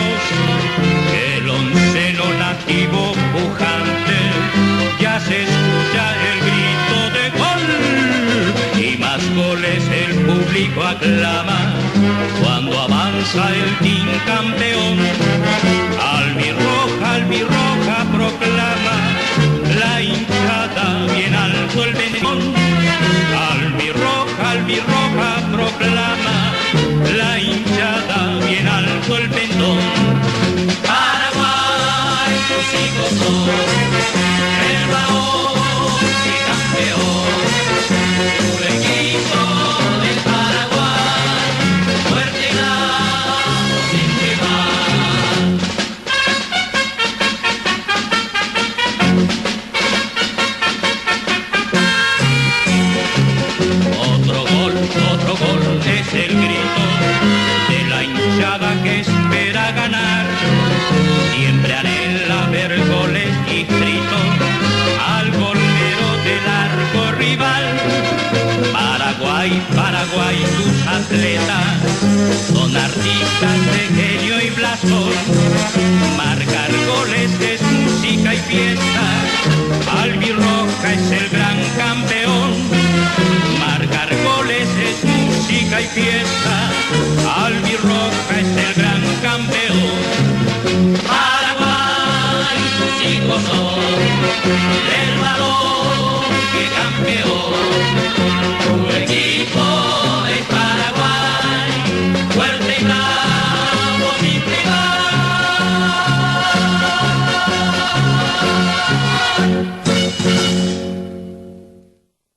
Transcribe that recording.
Dios, que el onceno nativo pujante, ya se escucha el grito de gol, y más goles el público aclama cuando avanza el team campeón. Albirroja proclama la hinchada bien alto el pendón. Albirroja proclama la hinchada bien alto el pendón. Paraguay, tus hijos son el varón y campeón. Tu equipo de Paraguay, fuerte y bravo sin rival. Otro gol es el grito de la hinchada que espera ganar. Siempre anhela ver goles y grito al golero del arco rival. Paraguay, tus atletas son artistas de genio y blasón. Marcar goles es música y fiesta. Albirroja es el gran campeón. Marcar goles es música y fiesta. Albirroja es el gran campeón. Paraguay, tus hijos son el varón que campeón. Tu equipo es Paraguay, fuerte y bravo sin rival.